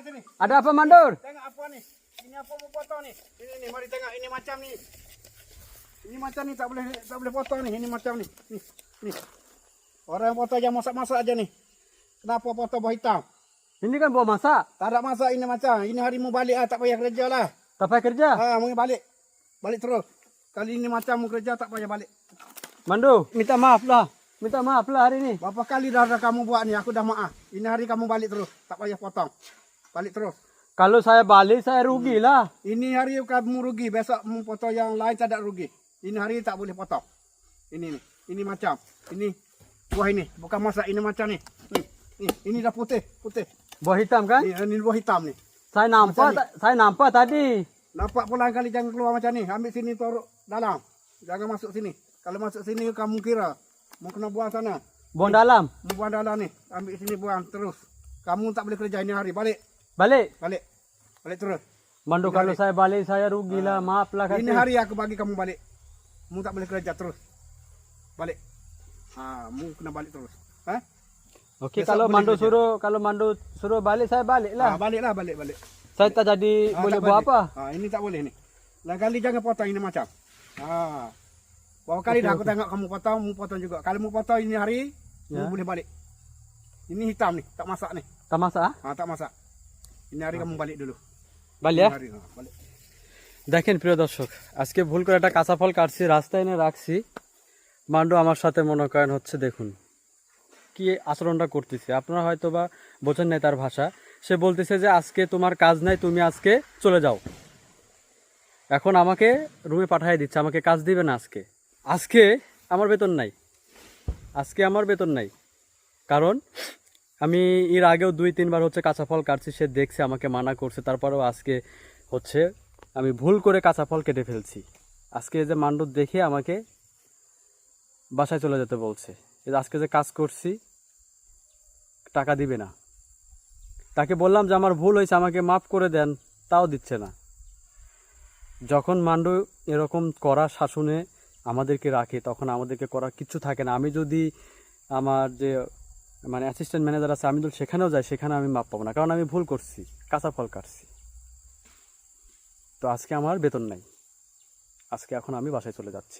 sini. Ada apa Mandor? Tengok apa nih? Ini apa mau potong nih? Ini mari tengok ini macam nih. Ini macam nih tak boleh potong nih. Ini macam nih. Nih. Orang yang potong yang masak-masak aja nih. Kenapa potong buah hitam? Ini kan buah masak. Tak ada masak ini macam. Ini hari mau balik tak payah kerja lah. Tak payah kerja? Mau balik. Balik terus. Kali ini macam mau kerja tak payah balik. Mando, minta maaf lah. Minta maaf lah hari ini. Berapa kali dah kamu buat nih, aku dah maaf. Ini hari kamu balik terus. Tak payah potong. Balik terus. Kalau saya balik, saya rugi lah. Ini hari kamu rugi. Besok mau potong yang lain tak ada rugi. Ini hari tak boleh potong. Ini nih. Ini macam. Ini buah ini. Bukan masak. Ini macam nih. Nih. Ini dah putih. Buah hitam kan? Ini buah hitam nih. Saya nampak tadi. Nampak pulang kali jangan keluar macam ni. Ambil sini taruh dalam. Jangan masuk sini. Kalau masuk sini kamu kira mau kena buang sana. Buang dalam. Mau buang dalam ni. Ambil sini buang terus. Kamu tak boleh kerja ini hari. Balik terus. Mando, kalau saya balik saya rugi lah. Maaf lah. Ini hari aku bagi kamu balik. Kamu tak boleh kerja terus. Balik. Kamu kena balik terus. Okey, kalau Mando suruh balik, saya balik lah. Balik. Saya tak jadi boleh buat apa. Ini tak boleh ni. Lain kali jangan potong ini macam. Berapa kali dah aku tengok kamu potong juga. Kalau mau potong ini hari, kamu boleh balik. Ini hitam nih, tak masak nih. Tak masak? Tak masak. Ini hari kamu balik dulu. Balik ya? Balik. দেখেন প্রিয় দর্শক, আজকে ভুল করে একটা কাঁচা ফল কাটছি, রাস্তায় এনে রাখছি। মান্ডু আমার সাথে মনে করেন হচ্ছে, দেখুন কি আচরণটা করতেছে। আপনারা হয়তো বা বোঝেন নাই তার ভাষা। সে বলতেছে যে আজকে তোমার কাজ নাই, তুমি আজকে চলে যাও। এখন আমাকে রুমে পাঠিয়ে দিচ্ছে, আমাকে কাজ দিবে না আজকে আমার বেতন নাই। কারণ আমি এর আগেও 2-3 বার হচ্ছে কাঁচা ফল কাটছি, সে দেখছে, আমাকে মানা করছে, তারপরেও আজকে হচ্ছে আমি ভুল করে কাঁচা ফল কেটে ফেলছি। আজকে যে মান্ডু দেখে আমাকে বাসায় চলে যেতে বলছে। আজকে যে কাজ করছি টাকা দিবে না। তাকে বললাম যে আমার ভুল হয়েছে, আমাকে মাফ করে দেন, তাও দিচ্ছে না। যখন মান্ডু এরকম করা শাসনে আমাদেরকে রাখে, তখন আমাদেরকে করার কিছু থাকে না। আমি যদি আমার যে অ্যাসিস্ট্যান্ট ম্যানেজার আছে, আমি যদি সেখানেও যাই, সেখানে আমি মাপ পাবো না, কারণ আমি ভুল করছি, কাঁচা ফল কাটছি। তো আজকে আমার বেতন নাই, এখন আমি বাসায় চলে যাচ্ছি।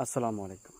আসসালামু আলাইকুম।